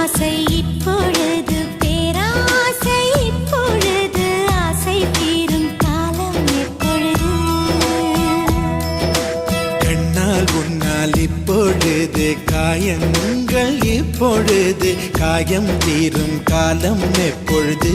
ஆசை இப்பொழுது பேராசை இப்பொழுது ஆசை தீரும் காலம் எப்பொழுது கண்ணால் உன்னால் இப்பொழுது காயங்கள் இப்பொழுது காயம் தீரும் காலம் எப்பொழுது